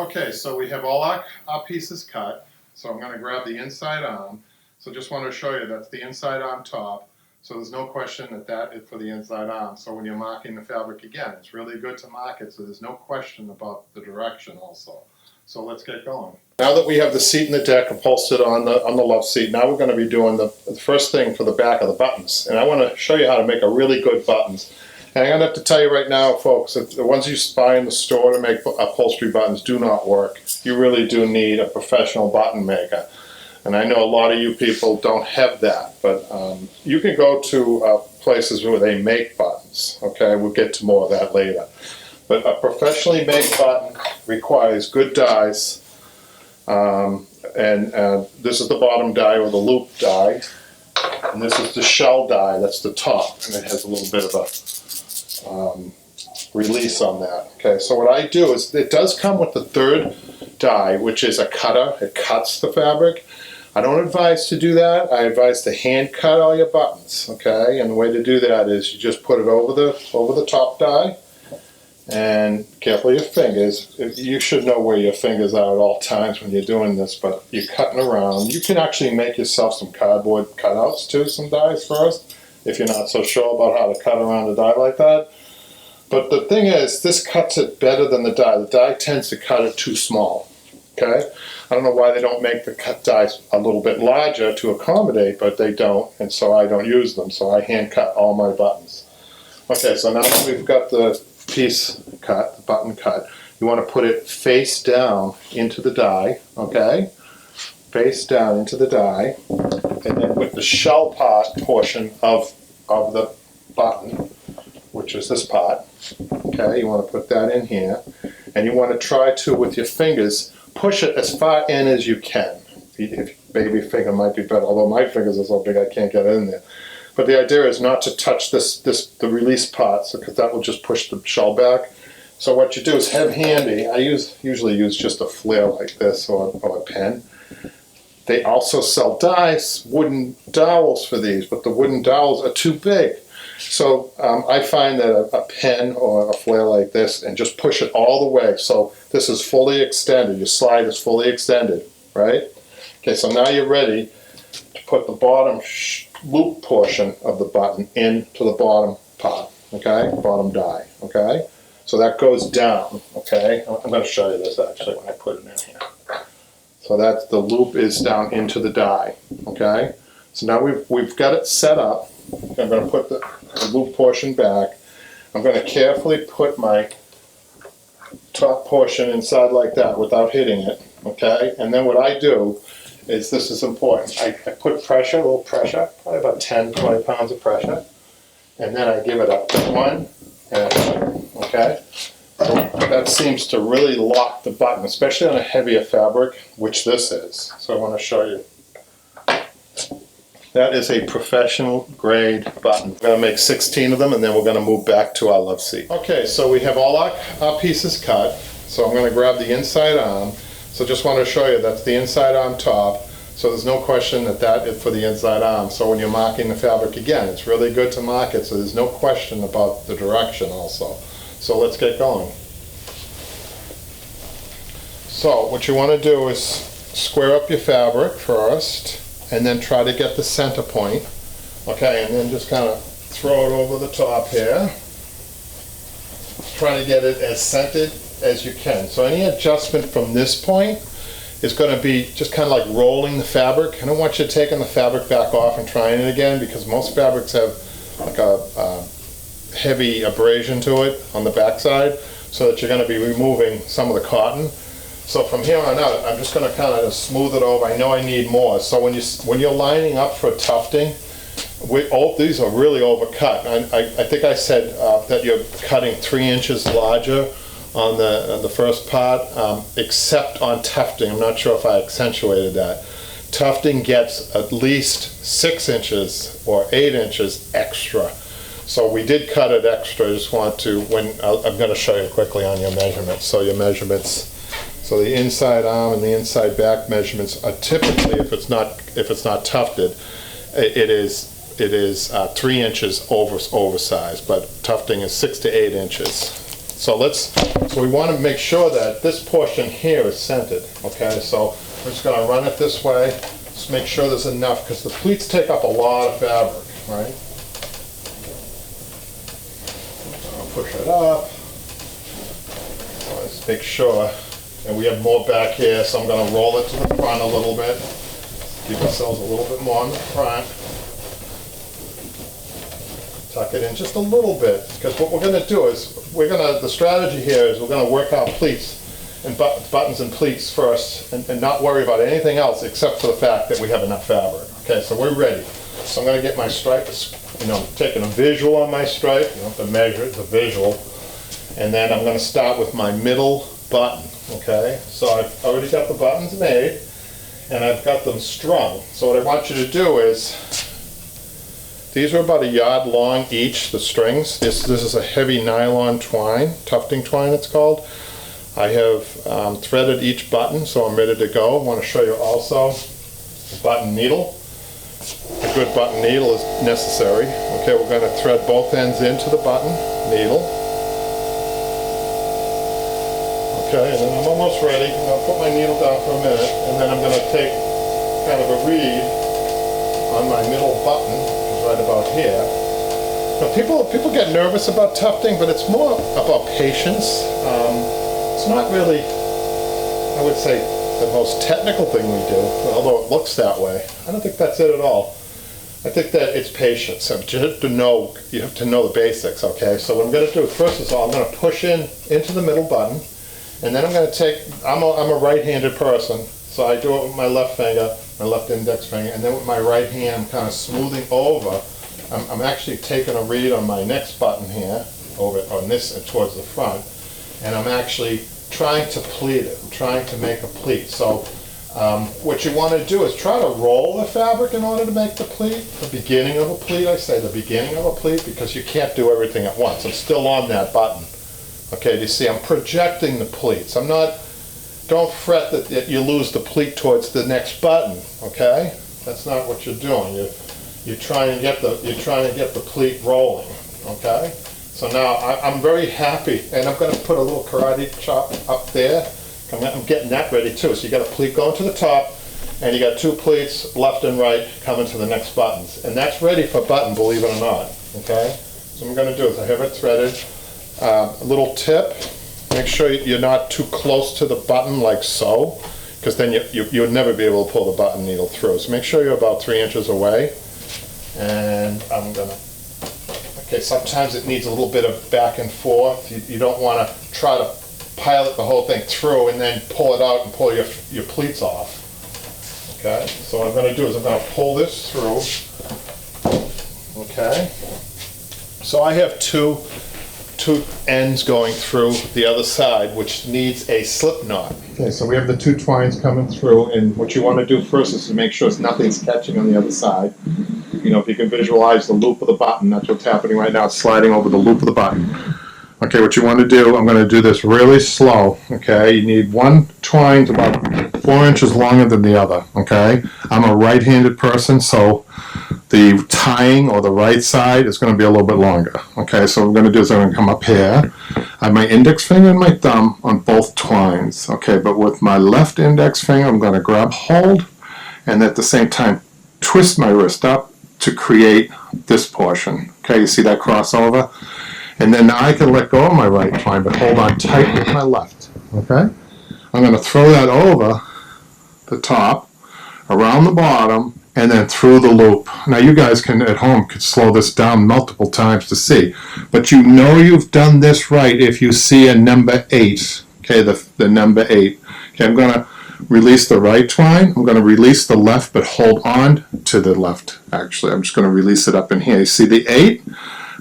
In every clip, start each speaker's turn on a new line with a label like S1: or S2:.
S1: Okay, so we have all our pieces cut. So I'm going to grab the inside arm. So just want to show you that's the inside arm top. So there's no question that that is for the inside arm. So when you're marking the fabric again, it's really good to mark it so there's no question about the direction also. So let's get going. Now that we have the seat and the deck upholstered on the love seat, now we're going to be doing the first thing for the back of the buttons. And I want to show you how to make a really good buttons. And I'm going to have to tell you right now, folks, that the ones you buy in the store to make upholstery buttons do not work. You really do need a professional button maker. And I know a lot of you people don't have that, but you can go to places where they make buttons. Okay, we'll get to more of that later. But a professionally made button requires good dies. This is the bottom die or the loop die. And this is the shell die, that's the top. And it has a little bit of a release on that. Okay, so what I do is, it does come with the third die, which is a cutter. It cuts the fabric. I don't advise to do that. I advise to hand cut all your buttons. Okay, and the way to do that is you just put it over the top die, and careful your fingers. You should know where your fingers are at all times when you're doing this, but you're cutting around. You can actually make yourself some cardboard cutouts too, some dies first, if you're not so sure about how to cut around a die like that. But the thing is, this cuts it better than the die. The die tends to cut it too small. Okay? I don't know why they don't make the cut dies a little bit larger to accommodate, but they don't, and so I don't use them. So I hand cut all my buttons. Okay, so now that we've got the piece cut, the button cut, you want to put it face down into the die, okay? Face down into the die, and then with the shell part portion of the button, which is this part, okay, you want to put that in here, and you want to try to, with your fingers, push it as far in as you can. If baby finger might be better, although my fingers are so big I can't get it in there. But the idea is not to touch the release parts, because that will just push the shell back. So what you do is have handy, I usually use just a flare like this or a pen. They also sell dies, wooden dowels for these, but the wooden dowels are too big. So I find that a pen or a flare like this, and just push it all the way. So this is fully extended, your slide is fully extended, right? Okay, so now you're ready to put the bottom loop portion of the button into the bottom part, okay? Bottom die, okay? So that goes down, okay? I'm going to show you this actually when I put it in here. So that's the loop is down into the die, okay? So now we've got it set up. I'm going to put the loop portion back. I'm going to carefully put my top portion inside like that without hitting it, okay? And then what I do is, this is important, I put pressure, a little pressure, probably about 10, 20 pounds of pressure, and then I give it a one and a two, okay? So that seems to really lock the button, especially on a heavier fabric, which this is. So I want to show you. That is a professional grade button. We're going to make 16 of them, and then we're going to move back to our love seat. Okay, so we have all our pieces cut. So I'm going to grab the inside arm. So just want to show you that's the inside arm top. So there's no question that that is for the inside arm. So when you're marking the fabric again, it's really good to mark it so there's no question about the direction also. So let's get going. So what you want to do is square up your fabric first, and then try to get the center point. Okay, and then just kind of throw it over the top here. Try to get it as centered as you can. So any adjustment from this point is going to be just kind of like rolling the fabric. I don't want you taking the fabric back off and trying it again, because most fabrics have like a heavy abrasion to it on the back side, so that you're going to be removing some of the cotton. So from here on out, I'm just going to kind of smooth it over. I know I need more. So when you're lining up for tufting, these are really overcut. I think I said that you're cutting 3 inches larger on the first part, except on tufting. I'm not sure if I accentuated that. Tufting gets at least 6 inches or 8 inches extra. So we did cut it extra. I just want to, I'm going to show you quickly on your measurements. So your measurements. So the inside arm and the inside back measurements are typically, if it's not tufted, it is 3 inches oversized, but tufting is 6 to 8 inches. So we want to make sure that this portion here is centered, okay? So we're just going to run it this way. Just make sure there's enough, because the pleats take up a lot of fabric, right? I'll push it up. So let's make sure. And we have more back here, so I'm going to roll it to the front a little bit. Give ourselves a little bit more on the front. Tuck it in just a little bit, because what we're going to do is, the strategy here is we're going to work out pleats and buttons and pleats first, and not worry about anything else except for the fact that we have enough fabric. Okay, so we're ready. So I'm going to get my stripe, taking a visual on my stripe. You don't have to measure it, it's a visual. And then I'm going to start with my middle button. Okay, so I've already got the buttons made, and I've got them strung. So what I want you to do is, these are about 1 yard long each, the strings. This is a heavy nylon twine, tufting twine it's called. I have threaded each button, so I'm ready to go. I want to show you also the button needle. A good button needle is necessary. Okay, we're going to thread both ends into the button needle. Okay, and then I'm almost ready. I'll put my needle down for a minute, and then I'm going to take kind of a reed on my middle button, right about here. Now people get nervous about tufting, but it's more about patience. It's not really, I would say, the most technical thing we do, although it looks that way. I don't think that's it at all. I think that it's patience. You have to know the basics, okay? So what I'm going to do, first of all, I'm going to push into the middle button, and then I'm going to take, I'm a right-handed person, so I do it with my left finger, my left index finger, and then with my right hand I'm kind of smoothing over. I'm actually taking a read on my next button here, over on this and towards the front, and I'm actually trying to pleat it. I'm trying to make a pleat. So what you want to do is try to roll the fabric in order to make the pleat. The beginning of a pleat, I say the beginning of a pleat, because you can't do everything at once. I'm still on that button. Okay, do you see? I'm projecting the pleats. Don't fret that you lose the pleat towards the next button, okay? That's not what you're doing. You're trying to get the pleat rolling, okay? So now I'm very happy, and I'm going to put a little karate chop up there. I'm getting that ready too. So you got a pleat going to the top, and you got 2 pleats left and right coming to the next buttons, and that's ready for button, believe it or not, okay? So what I'm going to do is I have it threaded. A little tip. Make sure you're not too close to the button like so, because then you would never be able to pull the button needle through. So make sure you're about 3 inches away. And I'm gonna, okay, sometimes it needs a little bit of back and forth. You don't want to try to pilot the whole thing through and then pull it out and pull your pleats off. Okay, so what I'm going to do is I'm going to pull this through. Okay, so I have two ends going through the other side, which needs a slip knot. Okay, so we have the 2 twines coming through, and what you want to do first is to make sure nothing's catching on the other side. You know, if you can visualize the loop of the button, that's what's happening right now. It's sliding over the loop of the button. Okay, what you want to do, I'm going to do this really slow, okay? You need one twine to about 4 inches longer than the other, okay? I'm a right-handed person, so the tying or the right side is going to be a little bit longer. Okay, so what I'm going to do is I'm going to come up here. I have my index finger and my thumb on both twines. Okay, but with my left index finger, I'm going to grab hold and at the same time twist my wrist up to create this portion. Okay, you see that crossover? And then now I can let go of my right twine, but hold on tight with my left. Okay, I'm going to throw that over the top, around the bottom, and then through the loop. Now you guys can at home could slow this down multiple times to see, but you know you've done this right if you see a number 8. Okay, the number 8. Okay, I'm going to release the right twine. I'm going to release the left, but hold on to the left. Actually, I'm just going to release it up in here. You see the 8?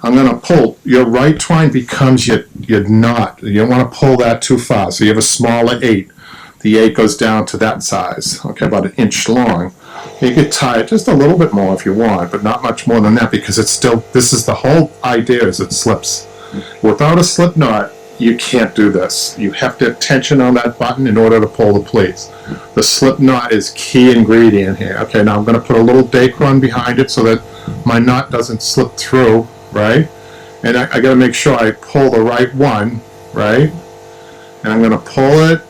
S1: I'm going to pull. Your right twine becomes your knot. You don't want to pull that too far. So you have a smaller 8. The 8 goes down to that size. Okay, about 1 inch long. You could tie it just a little bit more if you want, but not much more than that, because it's still, this is the whole idea, is it slips. Without a slip knot, you can't do this. You have to have tension on that button in order to pull the pleats. The slip knot is key ingredient here. Okay, now I'm going to put a little Dacron behind it so that my knot doesn't slip through, right? And I got to make sure I pull the right one, right? And I'm going to pull it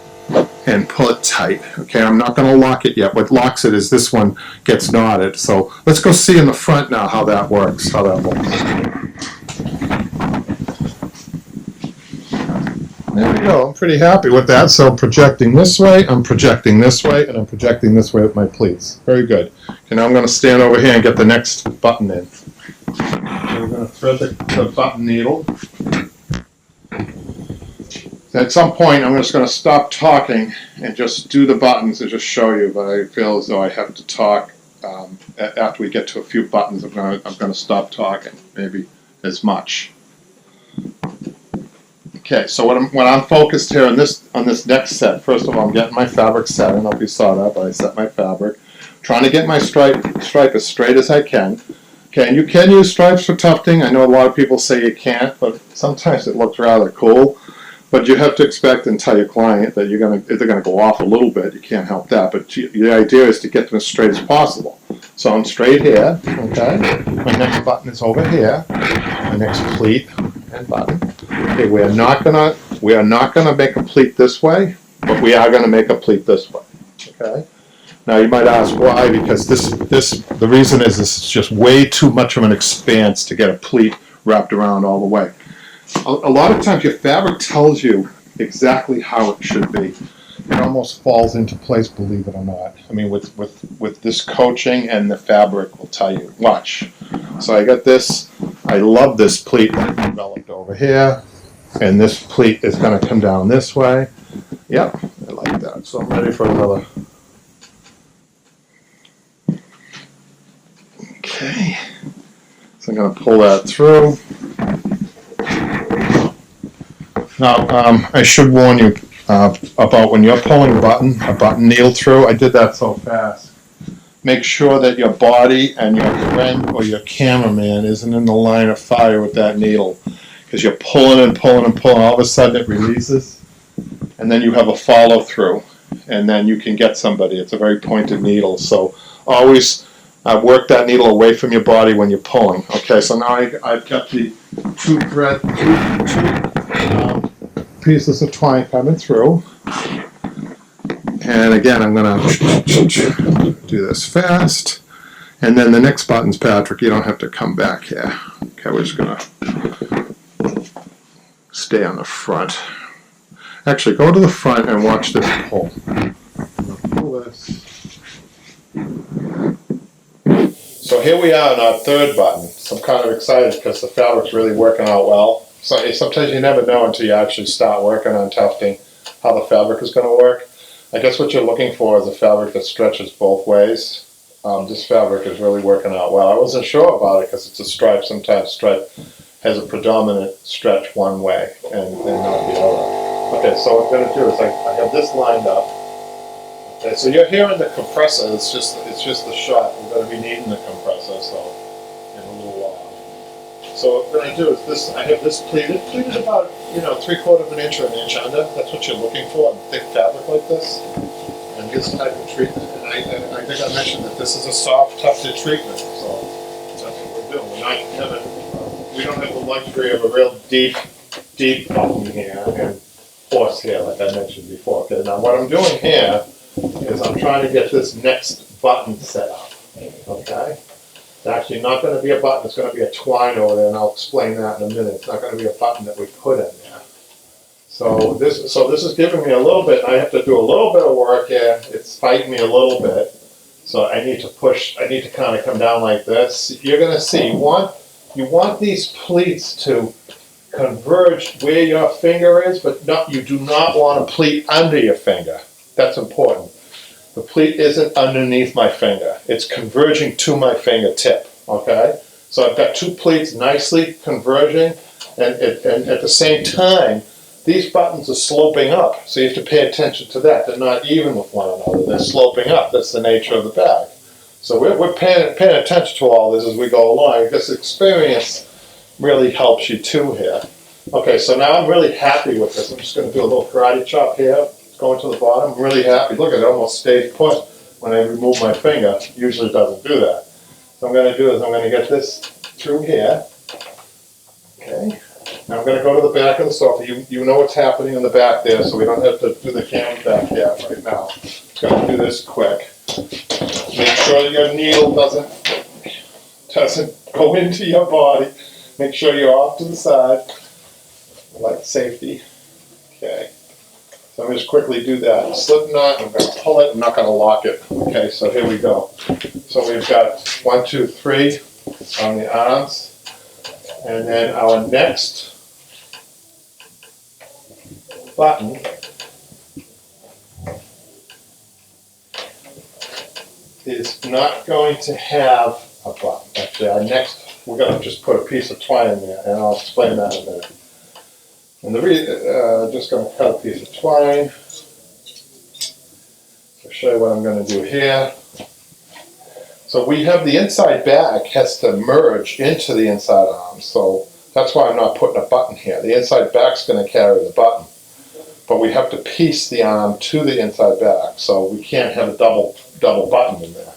S1: and pull it tight. Okay, I'm not going to lock it yet. What locks it is this one gets knotted. So let's go see in the front now how that works, how that looks. There we go. I'm pretty happy with that. So I'm projecting this way, I'm projecting this way, and I'm projecting this way with my pleats. Very good. Okay, now I'm going to stand over here and get the next button in. So we're going to thread the button needle. At some point, I'm just going to stop talking and just do the buttons and just show you, but I feel as though I have to talk. After we get to a few buttons, I'm going to stop talking, maybe as much. Okay, so when I'm focused here on this next set, first of all, I'm getting my fabric set. I don't know if you saw that, but I set my fabric. Trying to get my stripe as straight as I can. Okay, and you can use stripes for tufting. I know a lot of people say you can't, but sometimes it looks rather cool. But you have to expect and tell your client that they're going to go off a little bit. You can't help that. But the idea is to get them as straight as possible. So I'm straight here. Okay, my next button is over here. My next pleat and button. Okay, we are not gonna make a pleat this way, but we are gonna make a pleat this way. Okay. Now you might ask why, because the reason is this is just way too much of an expanse to get a pleat wrapped around all the way. A lot of times your fabric tells you exactly how it should be. It almost falls into place, believe it or not. I mean, with this coaching, and the fabric will tell you. Watch. So I got this. I love this pleat that I developed over here, and this pleat is going to come down this way. Yep, I like that. So I'm ready for another. Okay. So I'm going to pull that through. Now, I should warn you about when you're pulling a button needle through. I did that so fast. Make sure that your body and your friend or your cameraman isn't in the line of fire with that needle, because you're pulling and pulling and pulling. All of a sudden it releases, and then you have a follow through, and then you can get somebody. It's a very pointed needle, so always work that needle away from your body when you're pulling. Okay, so now I've got the two pieces of twine coming through. And again, I'm going to do this fast. And then the next button's, Patrick, you don't have to come back here. Okay, we're just going to stay on the front. Actually, go to the front and watch this pull. I'm going to pull this. So here we are on our third button. So I'm kind of excited because the fabric's really working out well. So sometimes you never know until you actually start working on tufting how the fabric is going to work. I guess what you're looking for is a fabric that stretches both ways. This fabric is really working out well. I wasn't sure about it because it's a stripe. Sometimes stripe has a predominant stretch one way and not the other. Okay, so what I'm going to do is I have this lined up. Okay, so you're hearing the compressor. It's just the shot. We're going to be needing the compressor, so in a little while. So what I'm going to do is this. I have this pleated about 3/4 of an inch or an inch under. That's what you're looking for, a thick fabric like this, and this type of treatment. And I think I mentioned that this is a soft tufted treatment. So that's what we're doing. We don't have the luxury of a real deep button here and horse here, like I mentioned before. Okay, now what I'm doing here is I'm trying to get this next button set up. Okay. It's actually not going to be a button, it's going to be a twine over there, and I'll explain that in a minute. It's not going to be a button that we put in there. So this is giving me a little bit, I have to do a little bit of work here. It's fighting me a little bit. So I need to kind of come down like this. You're going to see, you want these pleats to converge where your finger is, but you do not want a pleat under your finger. That's important. The pleat isn't underneath my finger. It's converging to my fingertip, okay? So I've got two pleats nicely converging, and at the same time, these buttons are sloping up, so you have to pay attention to that. They're not even with one another. They're sloping up. That's the nature of the bag. So we're paying attention to all this as we go along. This experience really helps you too here. Okay, so now I'm really happy with this. I'm just going to do a little karate chop here. Going to the bottom, I'm really happy. Look at it, almost stays put when I remove my finger. Usually it doesn't do that. So what I'm going to do is I'm going to get this through here. Okay. Now I'm going to go to the back of the sofa. You know what's happening in the back there, so we don't have to do the camera back there right now. I'm going to do this quick. Make sure your needle doesn't go into your body. Make sure you're off to the side, like safety. Okay. So I'm going to just quickly do that. Slip knot, I'm going to pull it, I'm not going to lock it. Okay, so here we go. So we've got 1, 2, 3 on the arms. And then our next button is not going to have a button. Actually, our next, we're going to just put a piece of twine in there, and I'll explain that in a minute. And just going to cut a piece of twine. I'll show you what I'm going to do here. So we have the inside back has to merge into the inside arm, so that's why I'm not putting a button here. The inside back's going to carry the button, but we have to piece the arm to the inside back, so we can't have a double button in there.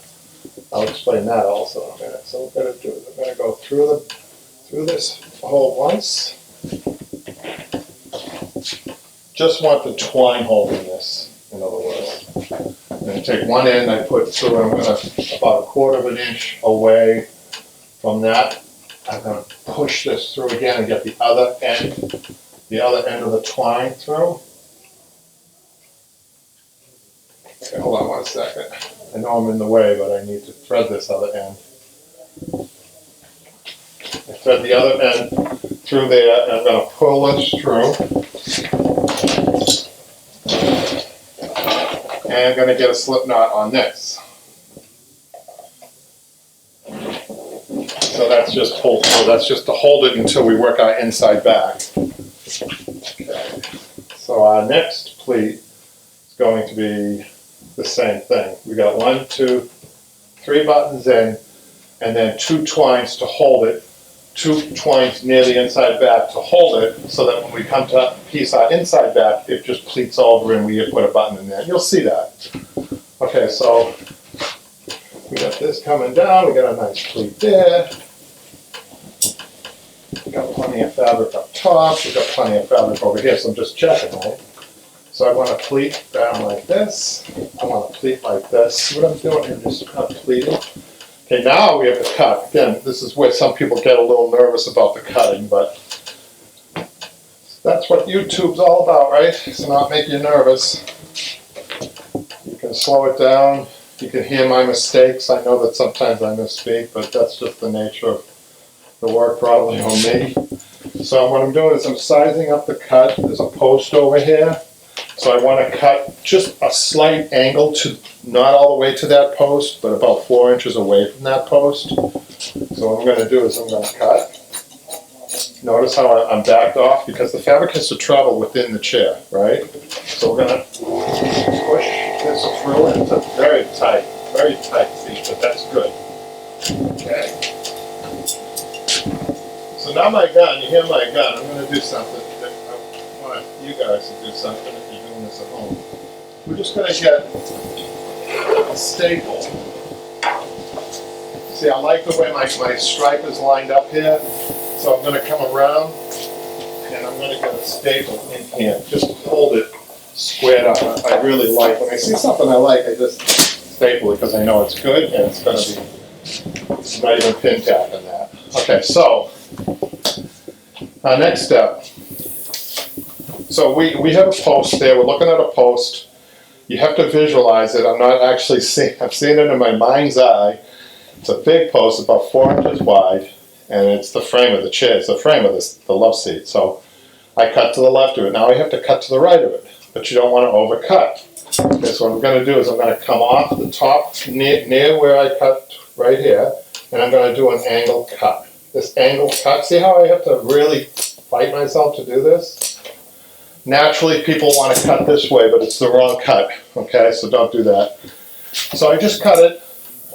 S1: I'll explain that also in a minute. So what we're going to do is I'm going to go through this hole once. Just want the twine holding this, in other words. I'm going to take one end, I put through, and I'm going to, about 1/4 of an inch away from that, I'm going to push this through again and get the other end of the twine through. Okay, hold on 1 second. I know I'm in the way, but I need to thread this other end. I thread the other end through there, and I'm going to pull this through. And I'm going to get a slip knot on this. So that's just to hold it until we work our inside back. Okay. So our next pleat is going to be the same thing. We got 1, 2, 3 buttons in, and then 2 twines to hold it. 2 twines near the inside back to hold it, so that when we come to piece our inside back, it just pleats over and we put a button in there. You'll see that. Okay, so we got this coming down, we got a nice pleat there. We got plenty of fabric up top, we got plenty of fabric over here, so I'm just checking, right? So I want to pleat down like this, I want to pleat like this. What I'm doing here is just kind of pleating. Okay, now we have to cut. Again, this is where some people get a little nervous about the cutting, but that's what YouTube's all about, right? It's not make you nervous. You can slow it down. You can hear my mistakes. I know that sometimes I misspeak, but that's just the nature of the work probably on me. So what I'm doing is I'm sizing up the cut. There's a post over here. So I want to cut just a slight angle to, not all the way to that post, but about 4 inches away from that post. So what I'm going to do is I'm going to cut. Notice how I'm backed off, because the fabric has to travel within the chair, right? So we're going to push this through, and it's a very tight seat, but that's good. Okay. So now my gun, you hear my gun, I'm going to do something. I want you guys to do something if you're doing this at home. We're just going to get a staple. See, I like the way my stripe is lined up here, so I'm going to come around and I'm going to get a staple in here, just to hold it squared up. I really like, when I see something I like, I just staple it because I know it's good and it's going to be, it's not even pin tack on that. Okay, so our next step. So we have a post there, we're looking at a post. You have to visualize it. I'm not actually seeing, I'm seeing it in my mind's eye. It's a big post, about 4 inches wide, and it's the frame of the chair. It's the frame of the love seat. So I cut to the left of it. Now I have to cut to the right of it, but you don't want to overcut. Okay, so what I'm going to do is I'm going to come off the top near where I cut right here, and I'm going to do an angle cut. This angle cut, see how I have to really fight myself to do this? Naturally, people want to cut this way, but it's the wrong cut, okay? So don't do that. So I just cut it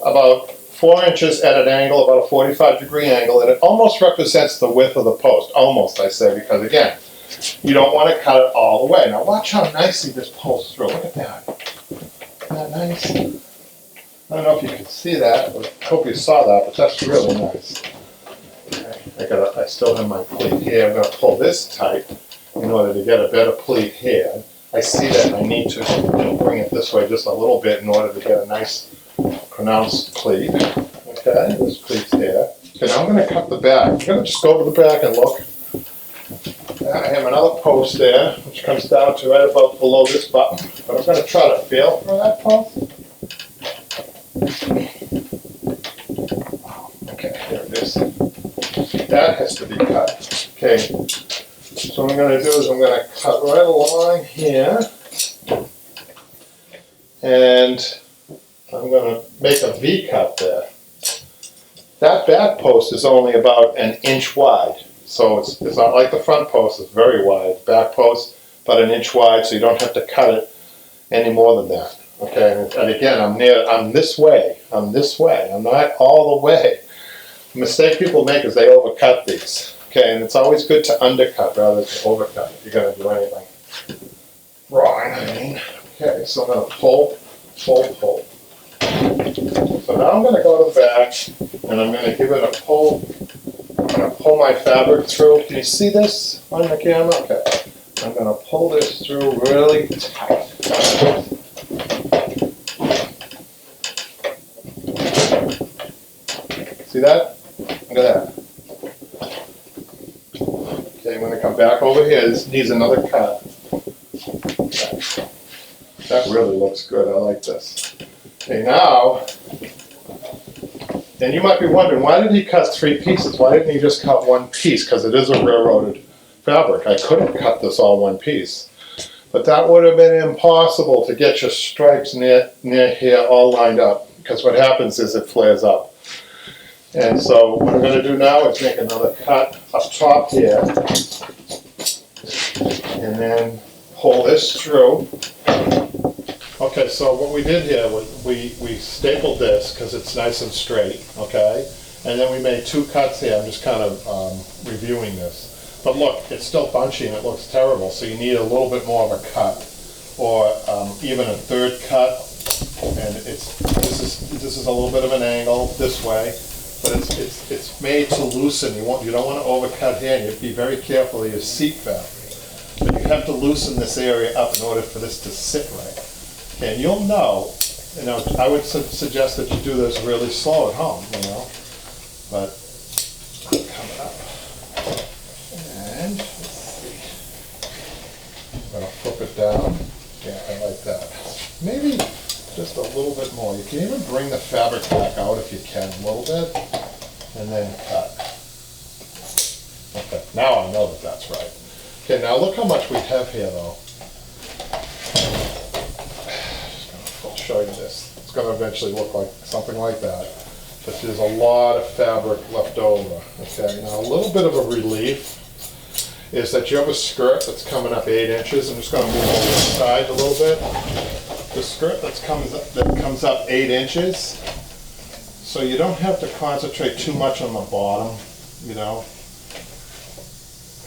S1: about 4 inches at an angle, about a 45-degree angle, and it almost represents the width of the post. Almost, I say, because again, you don't want to cut it all the way. Now watch how nicely this pulls through. Look at that. Isn't that nice? I don't know if you can see that, I hope you saw that, but that's really nice. Okay. I still have my pleat here. I'm going to pull this tight in order to get a better pleat here. I see that I need to bring it this way just a little bit in order to get a nice pronounced pleat. Okay, this pleat's here. Okay, now I'm going to cut the back. I'm going to just go over the back and look. I have another post there, which comes down to right about below this button. But I'm going to try to feel for that post. Okay, here it is. That has to be cut. Okay, so what I'm going to do is I'm going to cut right along here. And I'm going to make a V cut there. That back post is only about an inch wide. So it's not like the front post, it's very wide. Back post, about an inch wide, so you don't have to cut it any more than that. Okay, and again, I'm this way, I'm not all the way. The mistake people make is they overcut these. Okay, and it's always good to undercut rather than overcut if you're going to do anything wrong, I mean. Okay, so I'm going to pull. So now I'm going to go to the back, and I'm going to give it a pull. I'm going to pull my fabric through. Can you see this on the camera? Okay. I'm going to pull this through really tight. See that? Look at that. Okay, I'm going to come back over here. This needs another cut. Okay. That really looks good. I like this. Okay, now, and you might be wondering, why did he cut 3 pieces? Why didn't he just cut 1 piece? Because it is a railroaded fabric. I could have cut this all 1 piece. But that would have been impossible to get your stripes near here all lined up. Because what happens is it flares up. And so what I'm going to do now is make another cut up top here. And then pull this through. Okay, so what we did here was we stapled this because it's nice and straight, okay? And then we made 2 cuts here. I'm just kind of reviewing this. But look, it's still bunchy and it looks terrible, so you need a little bit more of a cut, or even a 3rd cut. And this is a little bit of an angle this way, but it's made to loosen. You don't want to overcut here, and you have to be very careful of your seat fabric. But you have to loosen this area up in order for this to sit right. Okay, and you'll know, I would suggest that you do this really slow at home, but coming up. And let's see. I'm going to flip it down. Yeah, I like that. Maybe just a little bit more. You can even bring the fabric back out if you can, a little bit, and then cut. Okay, now I know that that's right. Okay, now look how much we have here, though. Show you this. It's going to eventually look like something like that. But there's a lot of fabric left over. Okay, now a little bit of a relief is that you have a skirt that's coming up 8 inches. I'm just going to move over the side a little bit. The skirt that comes up 8 inches, so you don't have to concentrate too much on the bottom, I'm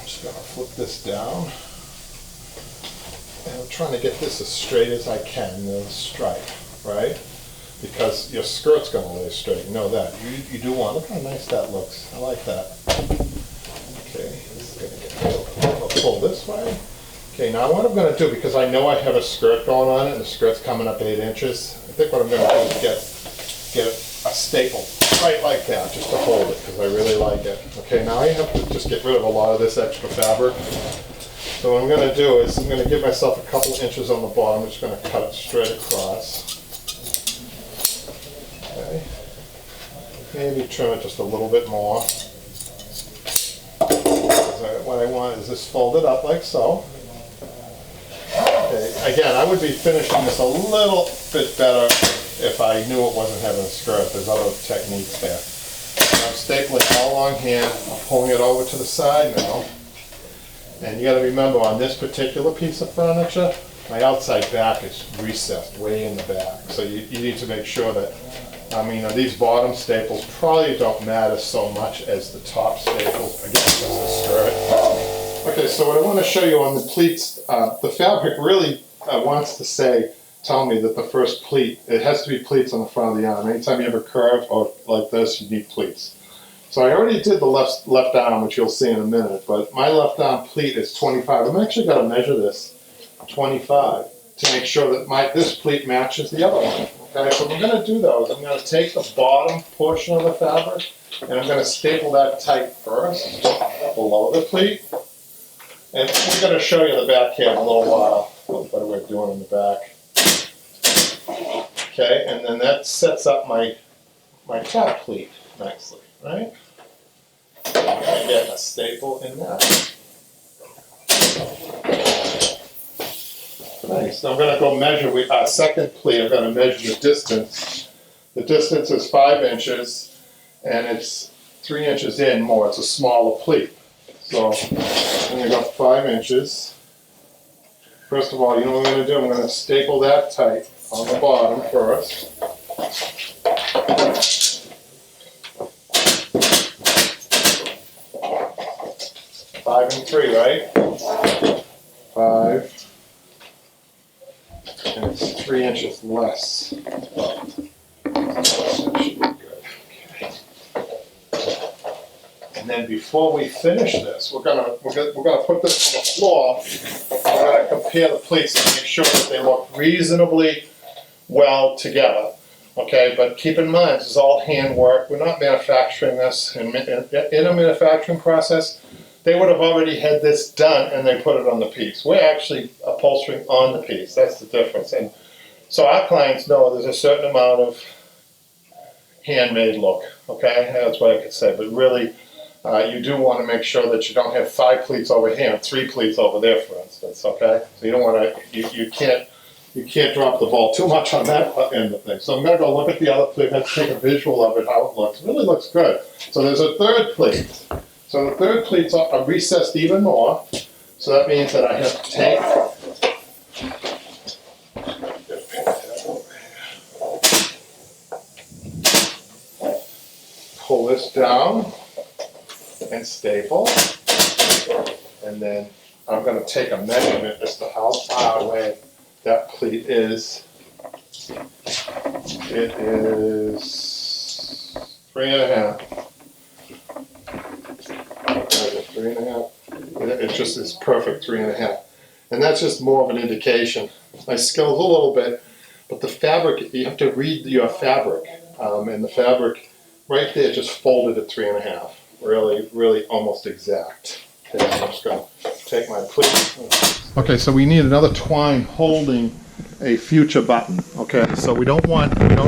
S1: just going to flip this down. And I'm trying to get this as straight as I can, the stripe, right? Because your skirt's going to lay straight, you know that. You do want, look how nice that looks. I like that. Okay, this is going to get, I'll pull this way. Okay, now what I'm going to do, because I know I have a skirt going on it, and the skirt's coming up 8 inches, I think what I'm going to do is get a staple right like that, just to hold it, because I really like it. Okay, now I have to just get rid of a lot of this extra fabric. So what I'm going to do is I'm going to give myself a couple inches on the bottom. I'm just going to cut it straight across. Okay. Maybe trim it just a little bit more. What I want is this folded up like so. Okay. Again, I would be finishing this a little bit better if I knew it wasn't having a skirt. There's other techniques there. I'm stapling all along here. I'm pulling it over to the side now. And you got to remember, on this particular piece of furniture, my outside back is recessed way in the back. So you need to make sure that, these bottom staples probably don't matter so much as the top staples, again, because of the skirt. Okay, so what I want to show you on the pleats, the fabric really wants to tell me that the first pleat, it has to be pleats on the front of the arm. Anytime you have a curve or like this, you need pleats. So I already did the left arm, which you'll see in a minute, but my left arm pleat is 25. I'm actually going to measure this 25 to make sure that this pleat matches the other one. Okay, so what I'm going to do though is I'm going to take the bottom portion of the fabric and I'm going to staple that tight first below the pleat. And we're going to show you the back here in a little while, what we're doing in the back. Okay, and then that sets up my top pleat nicely, right? I'm going to get a staple in that. Nice. So I'm going to go measure our second pleat. I'm going to measure the distance. The distance is 5 inches, and it's 3 inches in more. It's a smaller pleat. So I'm going to go 5 inches. First of all, you know what I'm going to do? I'm going to staple that tight on the bottom first. 5 and 3, right? 5. And it's 3 inches less. That should be good. Okay. And then before we finish this, we're gonna put this on the floor. We're gonna compare the pleats and make sure that they look reasonably well together. Okay, but keep in mind, this is all handwork. We're not manufacturing this. In a manufacturing process, they would have already had this done and they put it on the piece. We're actually upholstering on the piece. That's the difference. And so our clients know there's a certain amount of handmade look. Okay, that's what I could say. But really, you do want to make sure that you don't have 5 pleats over here and 3 pleats over there, for instance. Okay, so you don't want to. You can't drop the ball too much on that end of things. So I'm going to go look at the other pleat. Let's take a visual of it, how it looks. It really looks good. So there's a third pleat. So the third pleats are recessed even more. So that means that I have to take, pull this down and staple. And then I'm going to take a measurement as to how far away that pleat is. It is 3.5. 3.5. It just is perfect 3.5. And that's just more of an indication. My skills a little bit, but the fabric, you have to read your fabric. And the fabric right there just folded at 3.5. Really, really almost exact. Okay, I'm just going to take my pleat. Okay, so we need another twine holding a future button. Okay, so we don't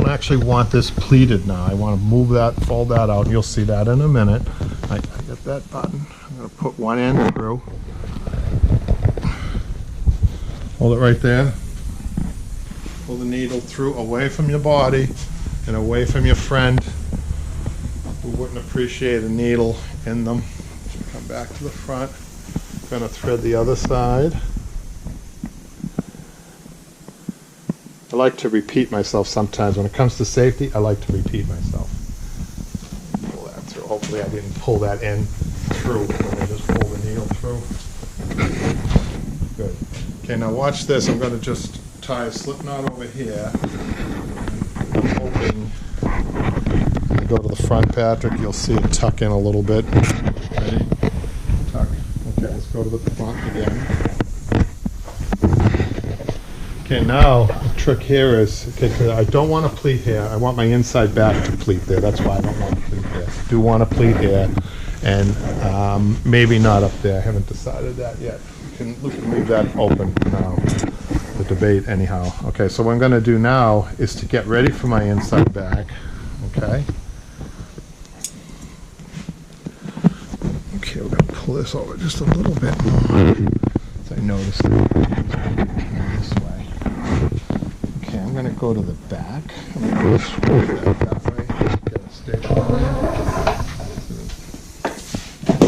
S1: actually want this pleated now. I want to move that, fold that out. You'll see that in a minute. I get that button. I'm going to put one end through. Hold it right there. Pull the needle through, away from your body and away from your friend who wouldn't appreciate a needle in them. Come back to the front. Going to thread the other side. I like to repeat myself sometimes. When it comes to safety, I like to repeat myself. Pull that through. Hopefully I didn't pull that end through. I just pull the needle through. Good. Okay, now watch this. I'm going to just tie a slip knot over here. I'm hoping, I go to the front, Patrick, you'll see it tuck in a little bit. Ready? Tuck. Okay, let's go to the front again. Okay, now the trick here is, okay, 'cause I don't want a pleat here. I want my inside back to pleat there. That's why I don't want a pleat there. I do want a pleat here, and maybe not up there. I haven't decided that yet. We can leave that open now. The debate, anyhow. Okay, so what I'm going to do now is to get ready for my inside back. Okay. Okay, we're going to pull this over just a little bit more. So I noticed this way. Okay, I'm going to go to the back. I'm going to go that way. Get a staple on there.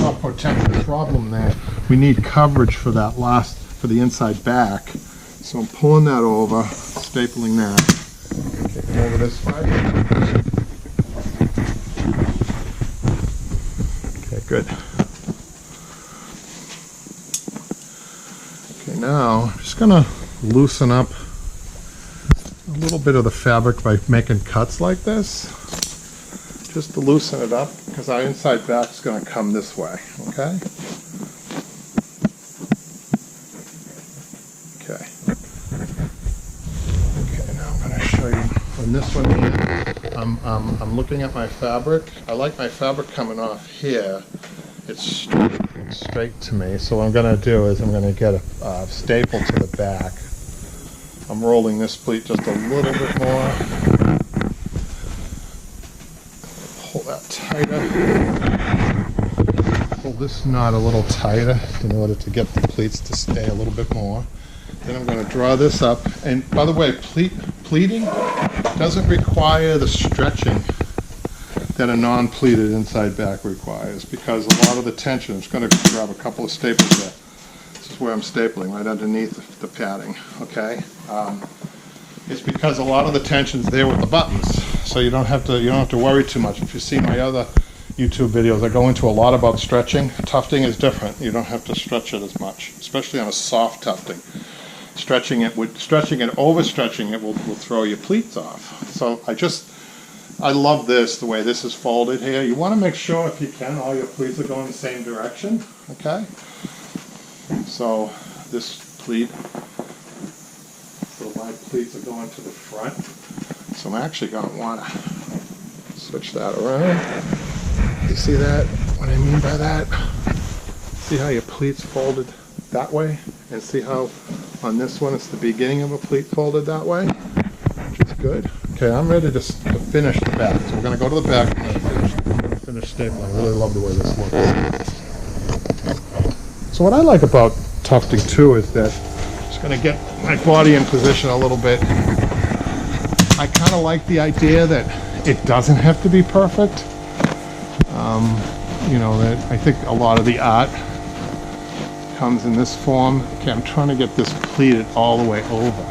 S1: Not potential problem there. We need coverage for that for the inside back. So I'm pulling that over, stapling that. Take it over this way. Okay, good. Okay, now I'm just going to loosen up a little bit of the fabric by making cuts like this. Just to loosen it up. because our inside back is going to come this way, okay? Okay. Okay, now I'm going to show you on this one here. I'm looking at my fabric. I like my fabric coming off here. It's straight to me. So what I'm going to do is I'm going to get a staple to the back. I'm rolling this pleat just a little bit more. Pull that tighter. Pull this knot a little tighter in order to get the pleats to stay a little bit more. Then I'm going to draw this up. And by the way, pleating doesn't require the stretching that a non-pleated inside back requires, because a lot of the tension, is going to grab a couple of staples there. This is where I'm stapling, right underneath the padding, okay? It's because a lot of the tension's there with the buttons, so you don't have to worry too much. If you see my other YouTube videos, I go into a lot about stretching. Tufting is different. You don't have to stretch it as much, especially on a soft tufting. Stretching it, overstretching it will throw your pleats off. So I love this, the way this is folded here. You want to make sure, if you can, all your pleats are going the same direction, okay? So this pleat, so my pleats are going to the front. So I'm actually going to want to switch that around. You see that? What I mean by that? See how your pleats folded that way? And see how on this one it's the beginning of a pleat folded that way? Which is good. Okay, I'm ready to finish the back. So we're going to go to the back and finish stapling. I really love the way this looks. So what I like about tufting too is that it's going to get my body in position a little bit. I kind of like the idea that it doesn't have to be perfect. You know, that I think a lot of the art comes in this form. Okay, I'm trying to get this pleated all the way over,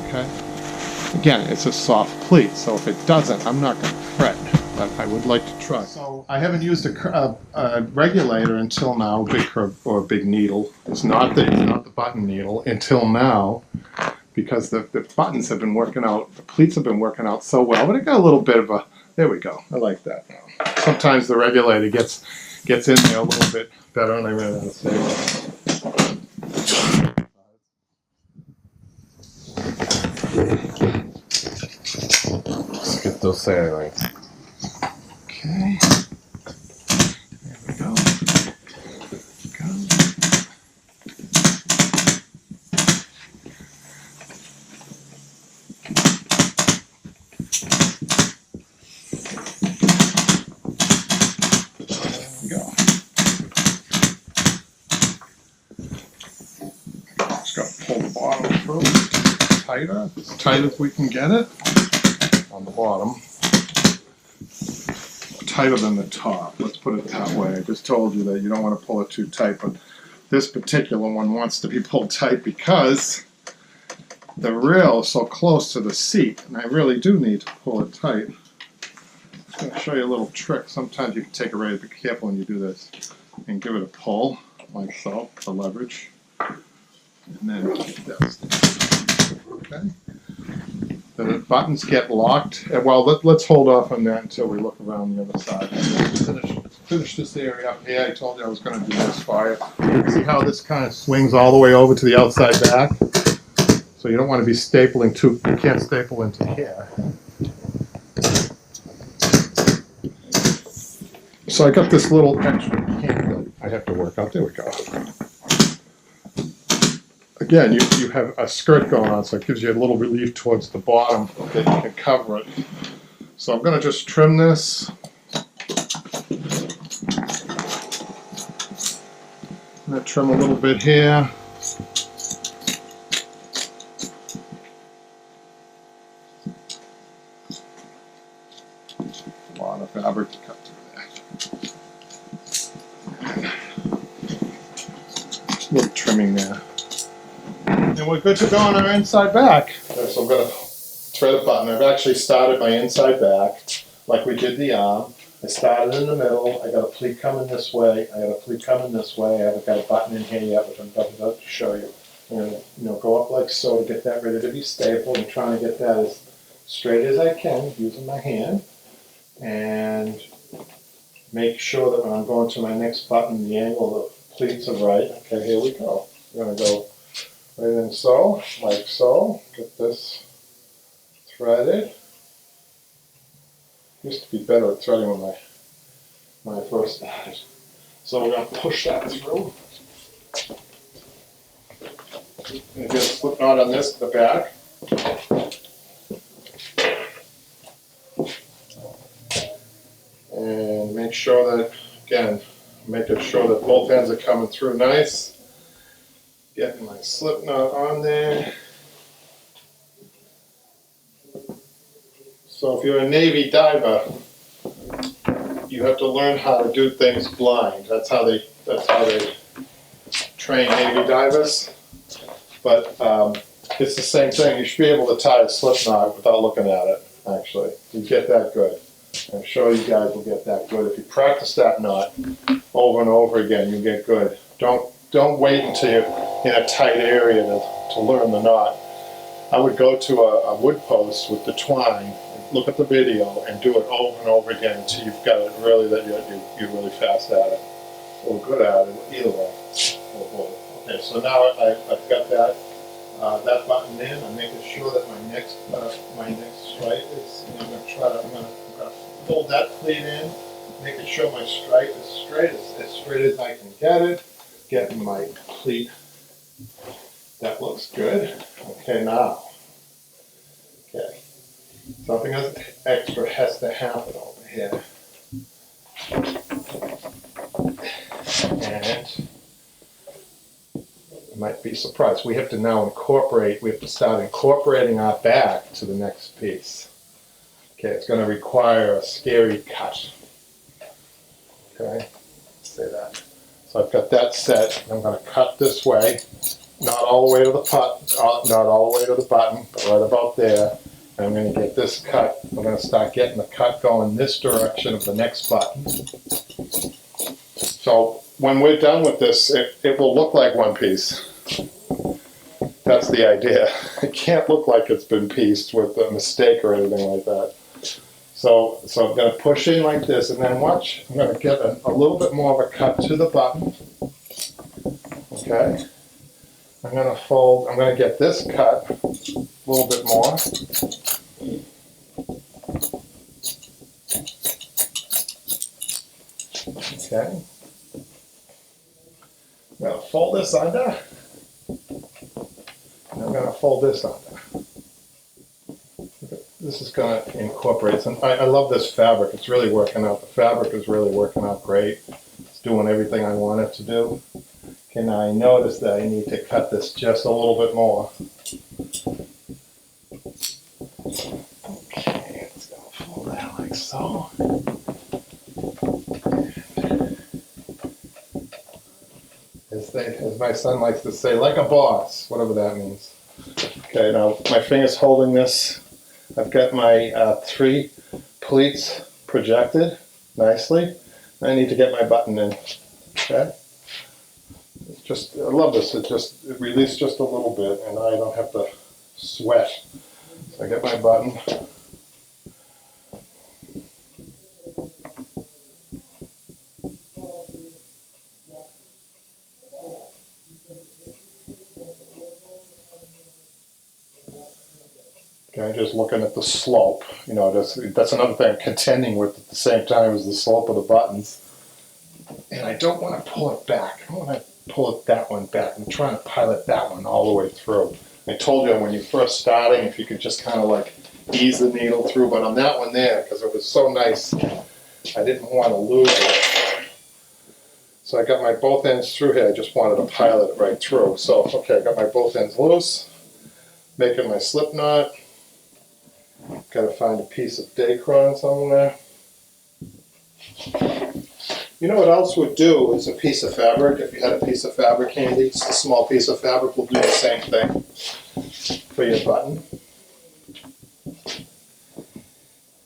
S1: okay? Again, it's a soft pleat, so if it doesn't, I'm not going to fret, but I would like to try. So I haven't used a regulator until now, big curve or big needle. It's not the button needle until now, because the buttons have been working out, the pleats have been working out so well, but it got a little bit of a, there we go, I like that now. Sometimes the regulator gets in there a little bit better, and I ran out of space. Let's get those anyway. Okay. There we go. Just got to pull the bottom through tighter, as tight as we can get it on the bottom. Tighter than the top, let's put it that way. I just told you that you don't want to pull it too tight, but this particular one wants to be pulled tight because the rail is so close to the seat, and I really do need to pull it tight. I'm going to show you a little trick. Sometimes you can take a razor, be careful when you do this, and give it a pull, like so, for leverage. And then that's okay. The buttons get locked. Well, let's hold off on that until we look around the other side. Finish this area up here. I told you I was going to do this for you. See how this kind of swings all the way over to the outside back? So you don't want to be stapling too, you can't staple into here. So I got this little extra handle I have to work out. There we go. Again, you have a skirt going on, so it gives you a little relief towards the bottom that you can cover it. So I'm going to just trim this. I'm going to trim a little bit here. A lot of fabric to cut through there. A little trimming there. And we're good to go on our inside back. Okay, so I'm going to thread a button. I've actually started my inside back like we did the arm. I started in the middle. I got a pleat coming this way. I got a pleat coming this way. I haven't got a button in here yet, which I'm about to show you. I'm going to go up like so to get that ready to be stapled. I'm trying to get that as straight as I can using my hand. And Make sure that when I'm going to my next button, the angle of the pleats are right. Okay, here we go. We're going to go right in so, like so. Get this threaded. Used to be better at threading when I first started. So we're going to push that through. And get a slip knot on this at the back. And make sure that, again, making sure that both ends are coming through nice. Getting my slip knot on there. So if you're a Navy diver, you have to learn how to do things blind. That's how they train Navy divers. But it's the same thing. You should be able to tie a slip knot without looking at it, actually. You get that good. I'm sure you guys will get that good. If you practice that knot over and over again, you get good. Don't wait until you're in a tight area to learn the knot. I would go to a wood post with the twine, look at the video, and do it over and over again until you've got it really that you're really fast at it, or good at it, either way. Okay, so now I've got that button in. I'm making sure that my next stripe is. I'm going to fold that pleat in, making sure my stripe is straight, as straight as I can get it. Getting my pleat. That looks good. Okay, now. Okay. Something extra has to happen over here. And you might be surprised. We have to now start incorporating our back to the next piece. Okay, it's going to require a scary cut. Okay, say that. So I've got that set. I'm going to cut this way, not all the way to the not all the way to the button, but right about there. And I'm going to get this cut. I'm going to start getting the cut going this direction of the next button. So when we're done with this, it will look like one piece. That's the idea. It can't look like it's been pieced with a mistake or anything like that. So I'm going to push in like this, and then watch. I'm going to get a little bit more of a cut to the button. Okay. I'm going to fold. I'm going to get this cut a little bit more. Okay. I'm going to fold this under. And I'm going to fold this under. This is going to incorporate some. I love this fabric. It's really working out. The fabric is really working out great. It's doing everything I want it to do. Okay, now I notice that I need to cut this just a little bit more. Okay, let's go fold that like so. As my son likes to say, like a boss, whatever that means. Okay, now my finger's holding this. I've got my 3 pleats projected nicely. I need to get my button in. Okay. I love this. It releases just a little bit, and I don't have to sweat. So I get my button. Okay, just looking at the slope. You know, that's another thing I'm contending with at the same time as the slope of the buttons. And I don't want to pull it back. I don't want to pull that one back. I'm trying to pilot that one all the way through. I told you when you're first starting, if you could just kind of like ease the needle through, but on that one there, because it was so nice, I didn't want to lose it. So I got my both ends through here. I just wanted to pilot it right through. So, okay, I got my both ends loose, making my slip knot. Got to find a piece of Dacron somewhere. You know what else would do is a piece of fabric. If you had a piece of fabric handy, just a small piece of fabric will do the same thing for your button.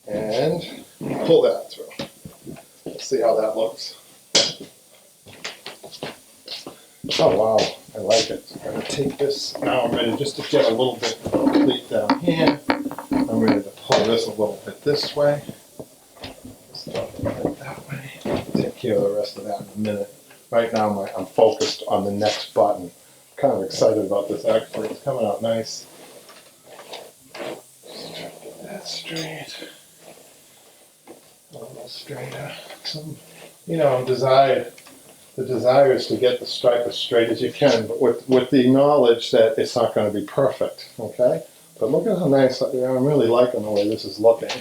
S1: And pull that through. Let's see how that looks. Oh wow, I like it. So I'm going to take this. Now I'm ready just to get a little bit of a pleat down here. I'm ready to pull this a little bit this way. Start it that way. minute. Right now I'm focused on the next button. I'm kind of excited about this actually. It's coming out nice. Just try to get that straight. A little straighter. The desire is to get the stripe as straight as you can, but with the knowledge that it's not going to be perfect, okay? But look at how nice, I'm really liking the way this is looking.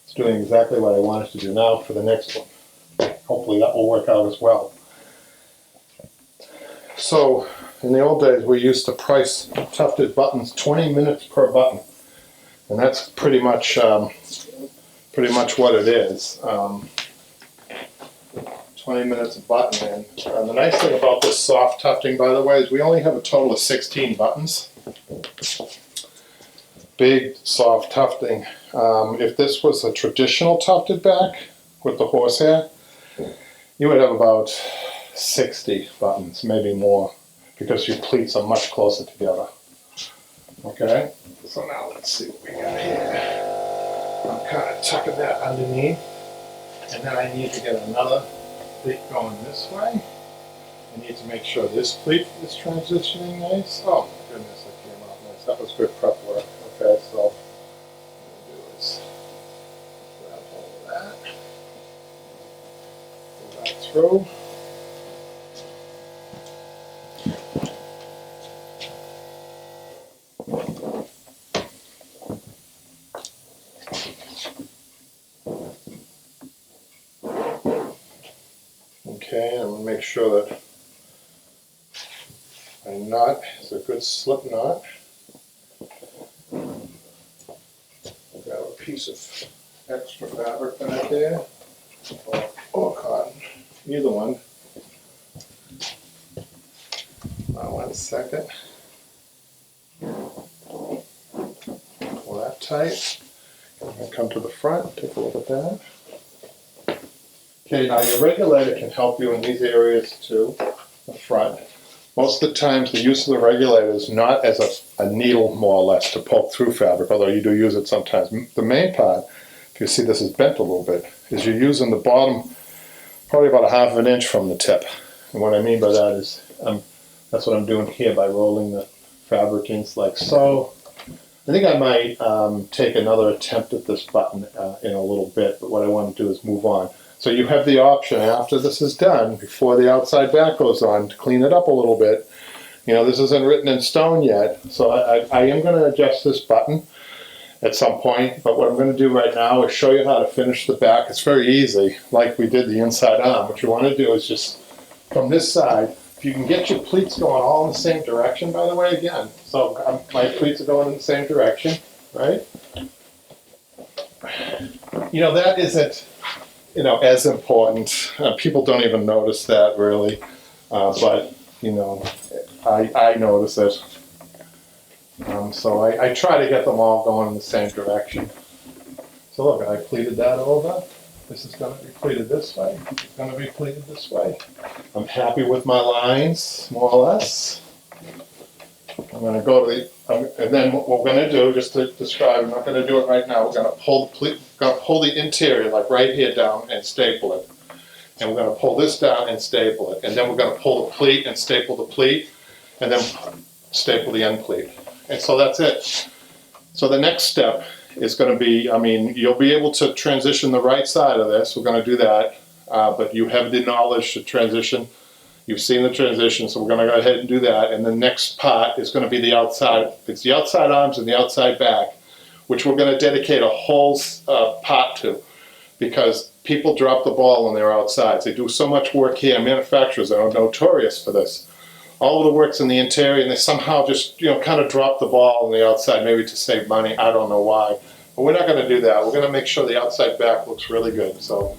S1: It's doing exactly what I want it to do. Now for the next one. Hopefully that will work out as well. So, in the old days we used to price tufted buttons 20 minutes per button. And that's pretty much what it is. 20 minutes a button in. And the nice thing about this soft tufting, by the way, is we only have a total of 16 buttons. Big, soft tufting. If this was a traditional tufted back with the horsehair, you would have about 60 buttons, maybe more, because your pleats are much closer together. Okay? So now let's see what we got here. I'm kind of tucking that underneath, and then I need to get another pleat going this way. I need to make sure this pleat is transitioning nice. Oh my goodness, that came out nice. That was good prep work. Okay, so what I'm going to do is grab all of that, pull that through. Okay, I'm going to make sure that my knot is a good slip knot. I've got a piece of extra fabric back there, or cotton, either one. Now 1 second. Pull that tight. And come to the front, take a look at that. Okay, now your regulator can help you in these areas too, the front. Most of the times the use of the regulator is not as a needle, more or less, to poke through fabric, although you do use it sometimes. The main part, if you see this is bent a little bit, is you're using the bottom probably about 1/2 inch from the tip. And what I mean by that is, that's what I'm doing here by rolling the fabric in like so. I think I might take another attempt at this button in a little bit, but what I want to do is move on. So you have the option after this is done, before the outside back goes on, to clean it up a little bit. You know, this isn't written in stone yet, so I am going to adjust this button at some point, but what I'm going to do right now is show you how to finish the back. It's very easy, like we did the inside arm. What you want to do is just, from this side, if you can get your pleats going all in the same direction, by the way, again. So my pleats are going in the same direction, right? You know, that isn't, you know, as important. People don't even notice that really, but you know, I notice it. So I try to get them all going in the same direction. So look, I pleated that over. This is going to be pleated this way. It's going to be pleated this way. I'm happy with my lines, more or less. I'm going to go to the, and then what we're going to do, just to describe, I'm not going to do it right now, we're going to pull the pleat, going to pull the interior, like right here down and staple it. And we're going to pull this down and staple it. And then we're going to pull the pleat and staple the pleat, and then staple the end pleat. And so that's it. So the next step is going to be, I mean, you'll be able to transition the right side of this. We're going to do that. But you have the knowledge to transition. You've seen the transition, so we're going to go ahead and do that. And the next part is going to be the outside. It's the outside arms and the outside back, which we're going to dedicate a whole part to, because people drop the ball on their outsides. They do so much work here. Manufacturers are notorious for this. All of the work's in the interior, and they somehow just, you know, kind of drop the ball on the outside, maybe to save money. I don't know why. But we're not going to do that. We're going to make sure the outside back looks really good. So